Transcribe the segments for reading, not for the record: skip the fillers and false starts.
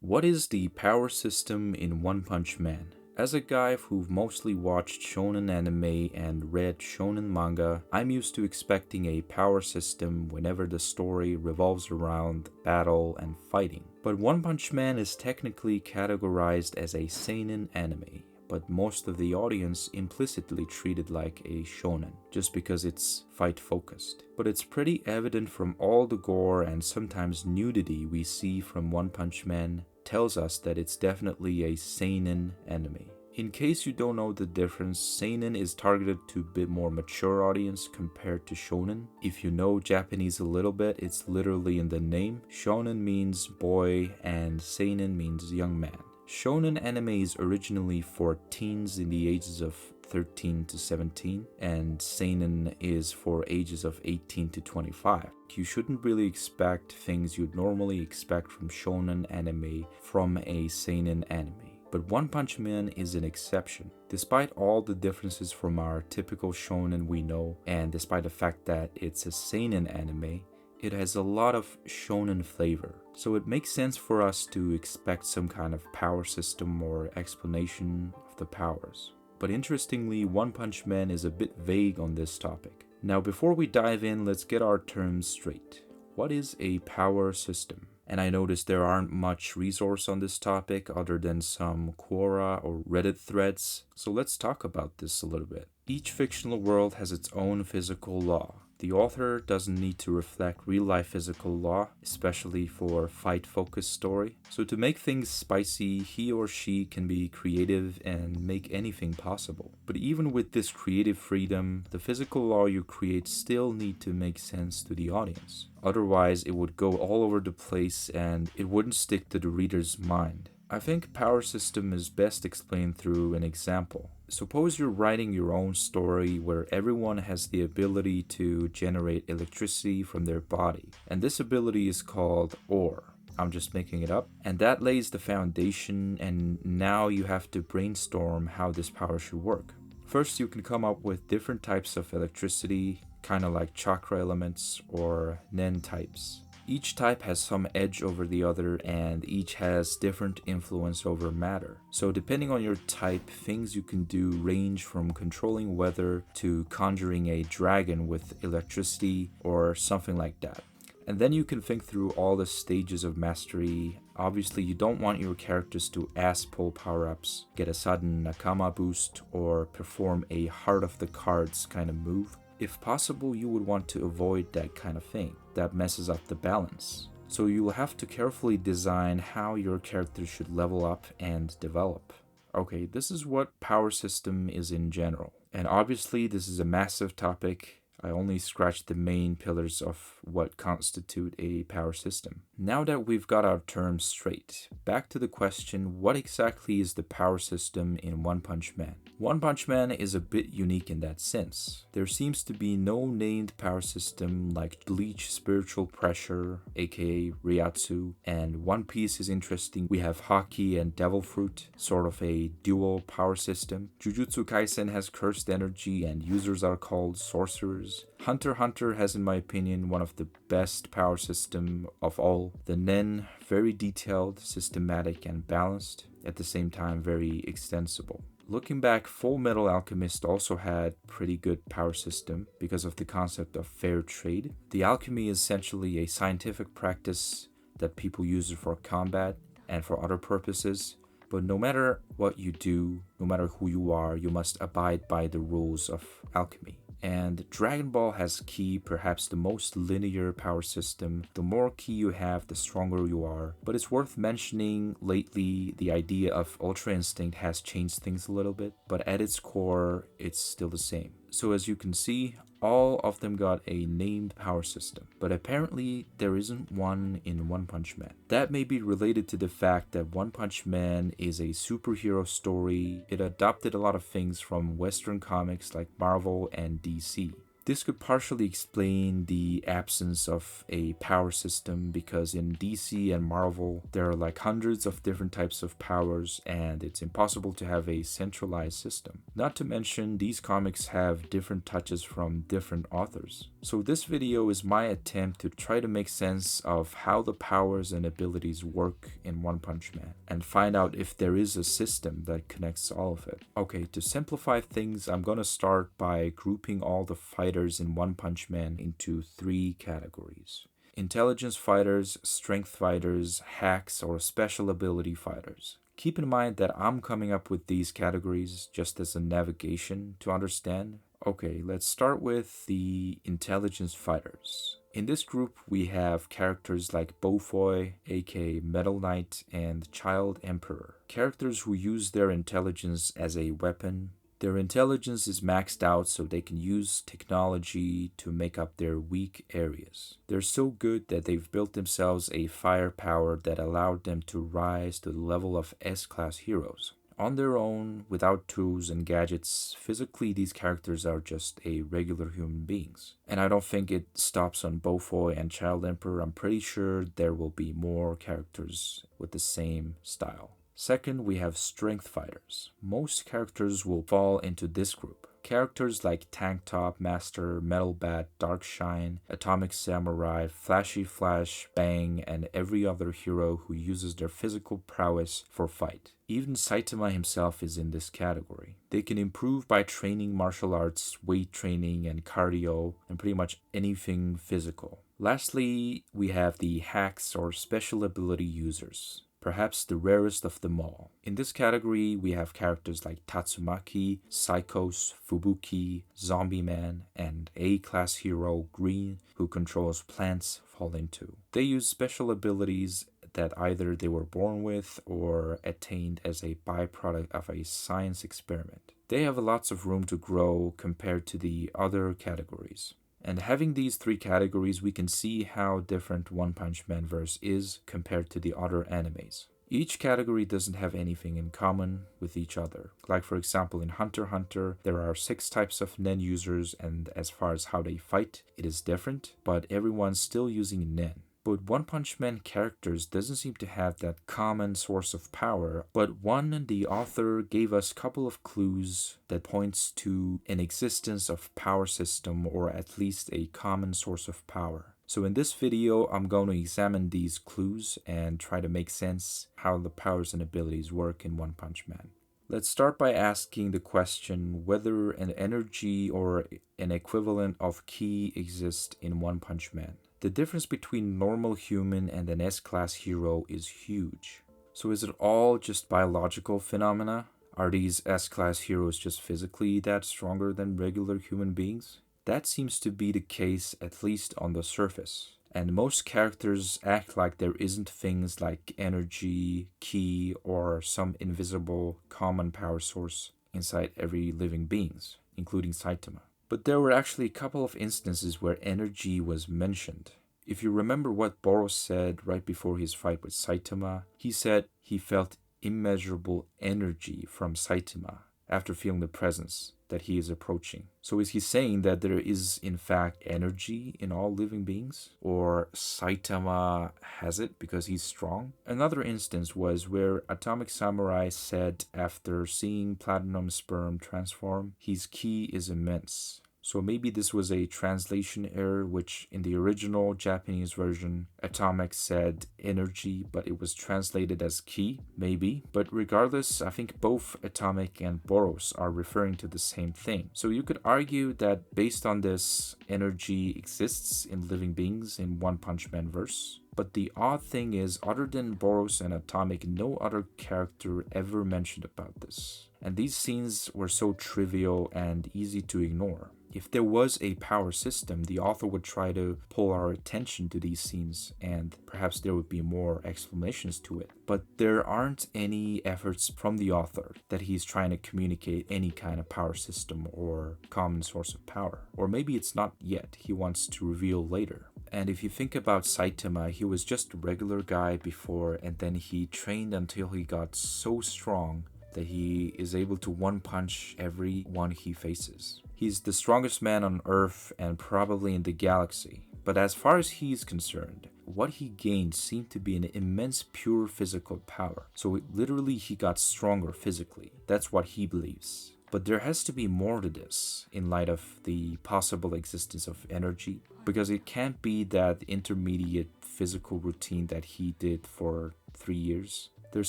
What is the power system in One Punch Man? As a guy who mostly watched shonen anime and read shonen manga, I'm used to expecting a power system whenever the story revolves around battle and fighting. But One Punch Man is technically categorized as a seinen anime, but most of the audience implicitly treat it like a shonen, just because it's fight focused. But it's pretty evident from all the gore and sometimes nudity we see from One Punch Man tells us that it's definitely a seinen anime. In case you don't know the difference, seinen is targeted to a bit more mature audience compared to shonen. If you know Japanese a little bit, it's literally in the name. Shonen means boy and seinen means young man. Shonen anime is originally for teens in the ages of 13 to 17, and seinen is for ages of 18 to 25. You shouldn't really expect things you'd normally expect from shonen anime from a seinen anime. But One Punch Man is an exception. Despite all the differences from our typical shonen we know, and despite the fact that it's a seinen anime, it has a lot of shonen flavor. So it makes sense for us to expect some kind of power system or explanation of the powers. But interestingly, One Punch Man is a bit vague on this topic. Now before we dive in, let's get our terms straight. What is a power system? And I noticed there aren't much resource on this topic other than some Quora or Reddit threads, so let's talk about this a little bit. Each fictional world has its own physical law. The author doesn't need to reflect real-life physical law, especially for fight-focused story. So to make things spicy, he or she can be creative and make anything possible. But even with this creative freedom, the physical law you create still need to make sense to the audience. Otherwise, it would go all over the place and it wouldn't stick to the reader's mind. I think power system is best explained through an example. Suppose you're writing your own story where everyone has the ability to generate electricity from their body, and this ability is called ore. I'm just making it up. And that lays the foundation, and now you have to brainstorm how this power should work. First, you can come up with different types of electricity, kind of like chakra elements or nen types. Each type has some edge over the other, and each has different influence over matter. So depending on your type, things you can do range from controlling weather to conjuring a dragon with electricity or something like that. And then you can think through all the stages of mastery. Obviously, you don't want your characters to ass pull power-ups, get a sudden Nakama boost, or perform a heart of the cards kind of move. If possible, you would want to avoid that kind of thing. That messes up the balance. So you will have to carefully design how your character should level up and develop. Okay, this is what power system is in general. And obviously, this is a massive topic. I only scratched the main pillars of what constitute a power system. Now that we've got our terms straight, back to the question, what exactly is the power system in One Punch Man? One Punch Man is a bit unique in that sense. There seems to be no named power system like Bleach Spiritual Pressure, aka Ryatsu, and One Piece is interesting. We have Haki and Devil Fruit, sort of a dual power system. Jujutsu Kaisen has cursed energy and users are called sorcerers. Hunter x Hunter has, in my opinion, one of the best power system of all. The Nen, very detailed, systematic, and balanced, at the same time very extensible. Looking back, Full Metal Alchemist also had pretty good power system because of the concept of fair trade. The alchemy is essentially a scientific practice that people use for combat and for other purposes. But no matter what you do, no matter who you are, you must abide by the rules of alchemy. And Dragon Ball has Ki, perhaps the most linear power system. The more Ki you have, the stronger you are. But it's worth mentioning, lately, the idea of Ultra Instinct has changed things a little bit, but at its core, it's still the same. So as you can see, all of them got a named power system, but apparently there isn't one in One Punch Man. That may be related to the fact that One Punch Man is a superhero story. It adopted a lot of things from Western comics like Marvel and DC. This could partially explain the absence of a power system because in DC and Marvel, there are like hundreds of different types of powers and it's impossible to have a centralized system. Not to mention, these comics have different touches from different authors. So this video is my attempt to try to make sense of how the powers and abilities work in One Punch Man and find out if there is a system that connects all of it. Okay, to simplify things, I'm gonna start by grouping all the fighters in One Punch Man into 3 categories: intelligence fighters, strength fighters, hacks, or special ability fighters. Keep in mind that I'm coming up with these categories just as a navigation to understand. Okay, let's start with the intelligence fighters. In this group, we have characters like Bofoy, aka Metal Knight, and Child Emperor. Characters who use their intelligence as a weapon. Their intelligence is maxed out so they can use technology to make up their weak areas. They're so good that they've built themselves a firepower that allowed them to rise to the level of S-class heroes. On their own, without tools and gadgets, physically these characters are just a regular human beings. And I don't think it stops on Bofoy and Child Emperor. I'm pretty sure there will be more characters with the same style. Second, we have strength fighters. Most characters will fall into this group. Characters like Tank Top Master, Metal Bat, Darkshine, Atomic Samurai, Flashy Flash, Bang, and every other hero who uses their physical prowess for fight. Even Saitama himself is in this category. They can improve by training martial arts, weight training, and cardio, and pretty much anything physical. Lastly, we have the hacks or special ability users. Perhaps the rarest of them all. In this category, we have characters like Tatsumaki, Psychos, Fubuki, Zombie Man, and A-class hero Green, who controls plants, fall into. They use special abilities that either they were born with or attained as a byproduct of a science experiment. They have lots of room to grow compared to the other categories. And having these 3 categories, we can see how different One Punch Man verse is compared to the other animes. Each category doesn't have anything in common with each other. Like for example, in Hunter x Hunter, there are 6 types of Nen users, and as far as how they fight, it is different, but everyone's still using Nen. But One Punch Man characters doesn't seem to have that common source of power, but the author gave us a couple of clues that points to an existence of power system or at least a common source of power. So in this video, I'm going to examine these clues and try to make sense how the powers and abilities work in One Punch Man. Let's start by asking the question whether an energy or an equivalent of ki exists in One Punch Man. The difference between normal human and an S-class hero is huge. So is it all just biological phenomena? Are these S-class heroes just physically that stronger than regular human beings? That seems to be the case, at least on the surface. And most characters act like there isn't things like energy, ki, or some invisible common power source inside every living beings, including Saitama. But there were actually a couple of instances where energy was mentioned. If you remember what Boros said right before his fight with Saitama, he said he felt immeasurable energy from Saitama after feeling the presence that he is approaching. So is he saying that there is in fact energy in all living beings? Or Saitama has it because he's strong? Another instance was where Atomic Samurai said after seeing Platinum Sperm transform, his ki is immense. So maybe this was a translation error, which in the original Japanese version, Atomic said energy, but it was translated as ki, maybe. But regardless, I think both Atomic and Boros are referring to the same thing. So you could argue that based on this, energy exists in living beings in One Punch Man verse. But the odd thing is, other than Boros and Atomic, no other character ever mentioned about this. And these scenes were so trivial and easy to ignore. If there was a power system, the author would try to pull our attention to these scenes, and perhaps there would be more explanations to it. But there aren't any efforts from the author that he's trying to communicate any kind of power system or common source of power. Or maybe it's not yet, he wants to reveal later. And if you think about Saitama, he was just a regular guy before, and then he trained until he got so strong that he is able to one-punch everyone he faces. He He's the strongest man on Earth and probably in the galaxy. But as far as he's concerned, what he gained seemed to be an immense pure physical power. So literally he got stronger physically. That's what he believes. But there has to be more to this in light of the possible existence of energy, because it can't be that intermediate physical routine that he did for 3 years. There's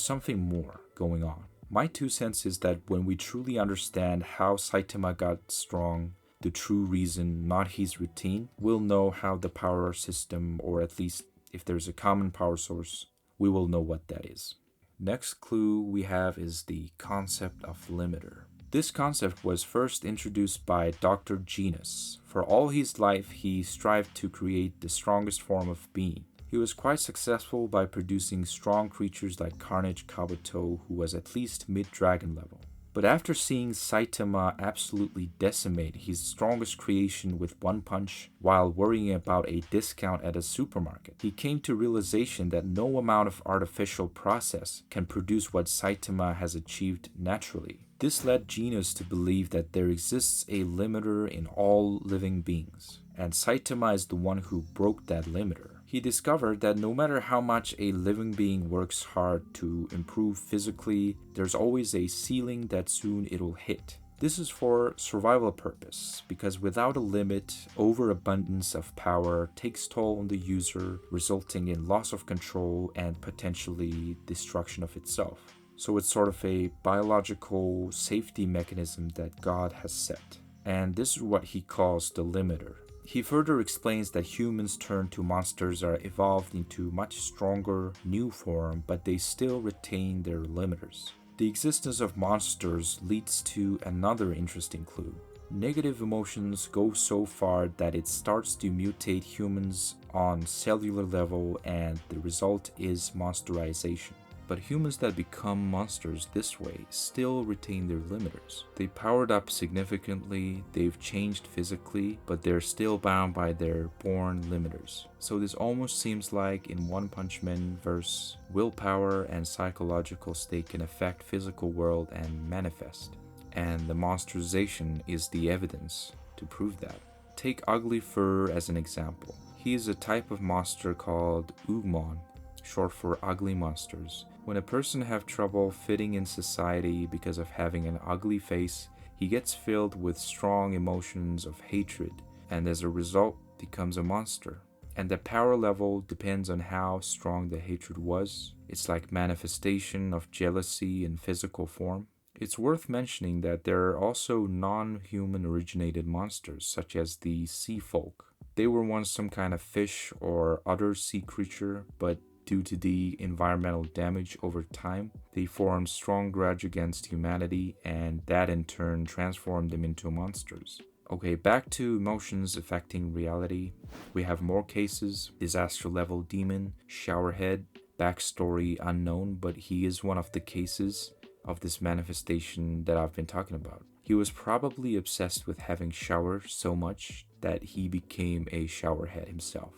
something more going on. My 2 cents is that when we truly understand how Saitama got strong, the true reason, not his routine, we'll know how the power system, or at least if there's a common power source, we will know what that is. Next clue we have is the concept of limiter. This concept was first introduced by Dr. Genus. For all his life, he strived to create the strongest form of being. He was quite successful by producing strong creatures like Carnage Kabuto, who was at least mid-dragon level. But after seeing Saitama absolutely decimate his strongest creation with one punch while worrying about a discount at a supermarket, he came to realization that no amount of artificial process can produce what Saitama has achieved naturally. This led Genus to believe that there exists a limiter in all living beings, and Saitama is the one who broke that limiter. He discovered that no matter how much a living being works hard to improve physically, there's always a ceiling that soon it'll hit. This is for survival purpose, because without a limit, overabundance of power takes toll on the user, resulting in loss of control and potentially destruction of itself. So it's sort of a biological safety mechanism that God has set. And this is what he calls the limiter. He further explains that humans turned to monsters are evolved into much stronger new form, but they still retain their limiters. The existence of monsters leads to another interesting clue. Negative emotions go so far that it starts to mutate humans on cellular level, and the result is monsterization. But humans that become monsters this way still retain their limiters. They powered up significantly, they've changed physically, but they're still bound by their born limiters. So this almost seems like in One Punch Man verse, willpower and psychological state can affect physical world and manifest. And the monsterization is the evidence to prove that. Take Ugly Fur as an example. He is a type of monster called Ugmon, short for ugly monsters. When a person have trouble fitting in society because of having an ugly face, he gets filled with strong emotions of hatred, and as a result becomes a monster. And the power level depends on how strong the hatred was. It's like manifestation of jealousy in physical form. It's worth mentioning that there are also non-human originated monsters, such as the sea folk. They were once some kind of fish or other sea creature, but due to the environmental damage over time, they formed strong grudge against humanity, and that in turn transformed them into monsters. Okay, back to emotions affecting reality. We have more cases. Disaster level demon, Showerhead, backstory unknown, but he is one of the cases of this manifestation that I've been talking about. He was probably obsessed with having showers so much that he became a showerhead himself.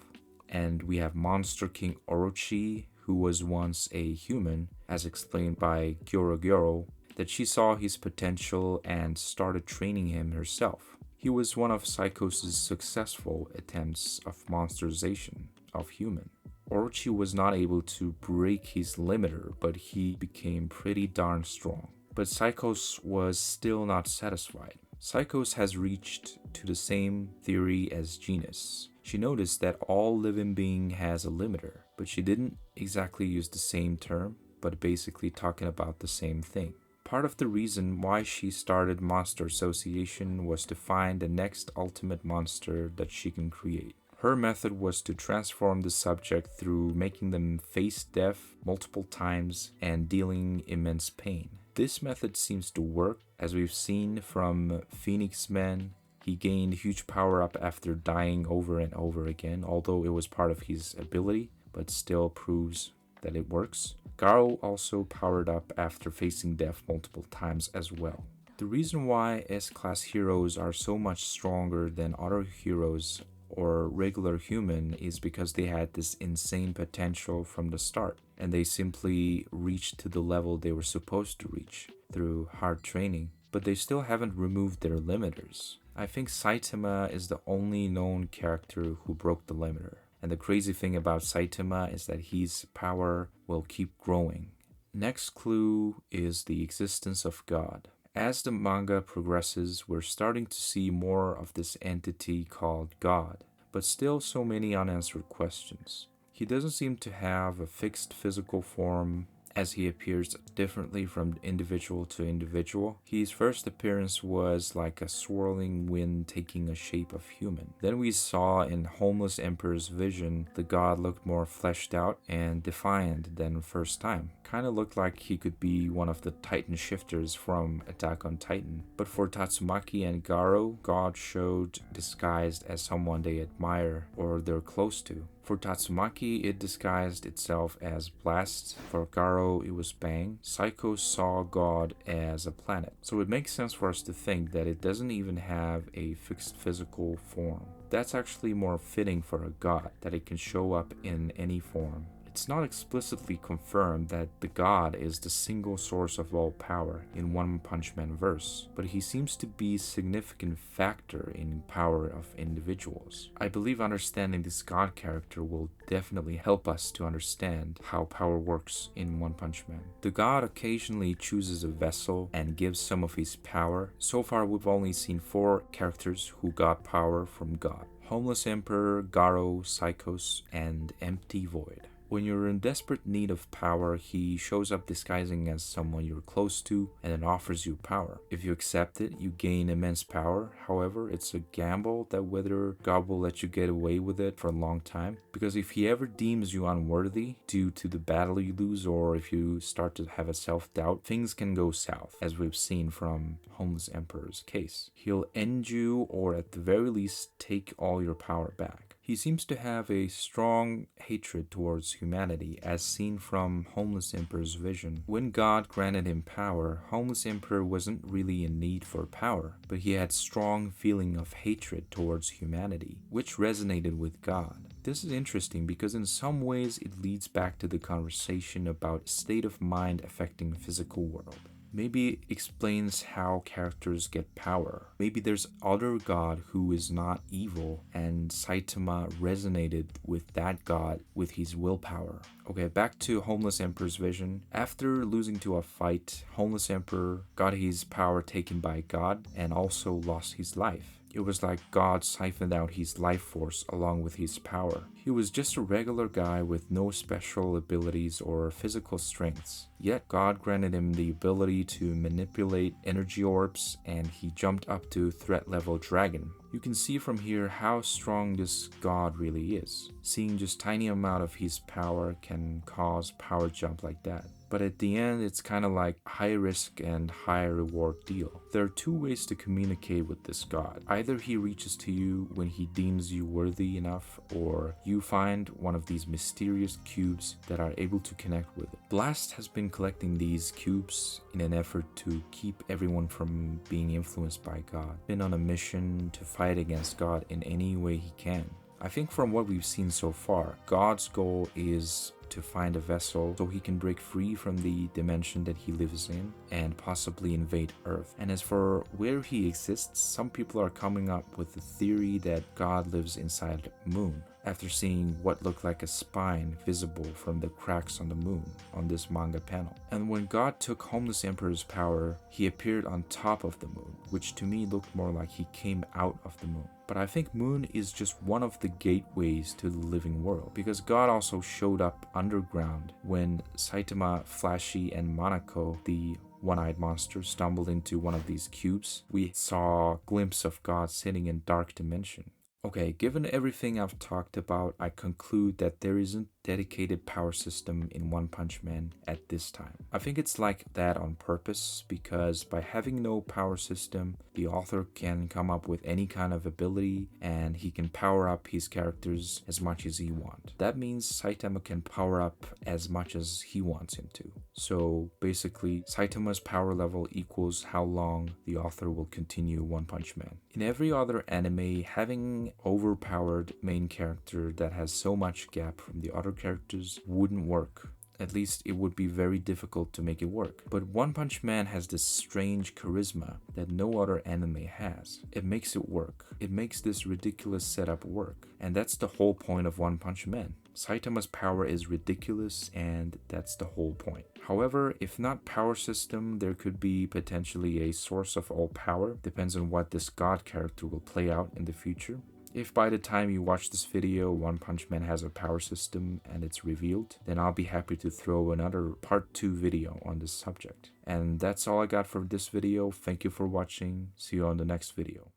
And we have Monster King Orochi, who was once a human, as explained by Gyoro, that she saw his potential and started training him herself. He was one of Psychos' successful attempts of monsterization of human. Orochi was not able to break his limiter, but he became pretty darn strong. But Psychos was still not satisfied. Psychos has reached to the same theory as Genus. She noticed that all living being has a limiter, but she didn't exactly use the same term, but basically talking about the same thing. Part of the reason why she started Monster Association was to find the next ultimate monster that she can create. Her method was to transform the subject through making them face death multiple times and dealing immense pain. This method seems to work, as we've seen from Phoenix Man. He gained huge power up after dying over and over again, although it was part of his ability, but still proves that it works. Garo also powered up after facing death multiple times as well. The reason why S-class heroes are so much stronger than other heroes or regular human is because they had this insane potential from the start, and they simply reached to the level they were supposed to reach through hard training. but they still haven't removed their limiters. I think Saitama is the only known character who broke the limiter. And the crazy thing about Saitama is that his power will keep growing. Next clue is the existence of God. As the manga progresses, we're starting to see more of this entity called God, but still so many unanswered questions. He doesn't seem to have a fixed physical form, as he appears differently from individual to individual. His first appearance was like a swirling wind taking a shape of human. Then we saw in Homeless Emperor's vision, the god looked more fleshed out and defiant than first time. Kinda looked like he could be one of the Titan shifters from Attack on Titan. But for Tatsumaki and Garo, God showed disguised as someone they admire or they're close to. For Tatsumaki, it disguised itself as Blast. For Garo, it was Bang. Psycho saw God as a planet. So it makes sense for us to think that it doesn't even have a fixed physical form. That's actually more fitting for a god, that it can show up in any form. It's not explicitly confirmed that the god is the single source of all power in One Punch Man verse, but he seems to be a significant factor in power of individuals. I believe understanding this god character will definitely help us to understand how power works in One Punch Man. The god occasionally chooses a vessel and gives some of his power. So far we've only seen 4 characters who got power from God: Homeless Emperor, Garo, Psychos, and Empty Void. When you're in desperate need of power, he shows up disguising as someone you're close to and then offers you power. If you accept it, you gain immense power. However, it's a gamble that whether God will let you get away with it for a long time. Because if he ever deems you unworthy due to the battle you lose, or if you start to have a self-doubt, things can go south, as we've seen from Homeless Emperor's case. He'll end you, or at the very least take all your power back. He seems to have a strong hatred towards humanity, as seen from Homeless Emperor's vision. When God granted him power, Homeless Emperor wasn't really in need for power, but he had strong feeling of hatred towards humanity, which resonated with God. This is interesting because in some ways it leads back to the conversation about state of mind affecting physical world. Maybe it explains how characters get power. Maybe there's other god who is not evil, and Saitama resonated with that god with his willpower. Okay, back to Homeless Emperor's vision. After losing to a fight, Homeless Emperor got his power taken by God and also lost his life. It was like God siphoned out his life force along with his power. He was just a regular guy with no special abilities or physical strengths. Yet God granted him the ability to manipulate energy orbs, and he jumped up to threat level dragon. You can see from here how strong this god really is. Seeing just tiny amount of his power can cause power jump like that. But at the end, it's kind of like high risk and high reward deal. There are 2 ways to communicate with this god. Either he reaches to you when he deems you worthy enough, or you find one of these mysterious cubes that are able to connect with it. Blast has been collecting these cubes in an effort to keep everyone from being influenced by God. Been on a mission to fight against God in any way he can. I think from what we've seen so far, God's goal is to find a vessel so he can break free from the dimension that he lives in and possibly invade Earth. And as for where he exists, some people are coming up with the theory that God lives inside Moon, after seeing what looked like a spine visible from the cracks on the moon on this manga panel. And when God took Homeless Emperor's power, he appeared on top of the moon, which to me looked more like he came out of the moon. But I think Moon is just one of the gateways to the living world, because God also showed up underground when Saitama, Flashy, and Manako, the one-eyed monster, stumbled into one of these cubes. We saw a glimpse of God sitting in Dark Dimension. Okay, given everything I've talked about, I conclude that there isn't dedicated power system in One Punch Man at this time. I think it's like that on purpose, because by having no power system, the author can come up with any kind of ability and he can power up his characters as much as he wants. That means Saitama can power up as much as he wants him to. So basically, Saitama's power level equals how long the author will continue One Punch Man. In every other anime, having overpowered main character that has so much gap from the other characters wouldn't work. At least it would be very difficult to make it work. But One Punch Man has this strange charisma that no other anime has. It makes it work. It makes this ridiculous setup work. And that's the whole point of One Punch Man. Saitama's power is ridiculous, and that's the whole point. However, if not power system, there could be potentially a source of all power. Depends on what this god character will play out in the future. If by the time you watch this video, One Punch Man has a power system and it's revealed, then I'll be happy to throw another part 2 video on this subject. And that's all I got for this video. Thank you for watching. See you on the next video.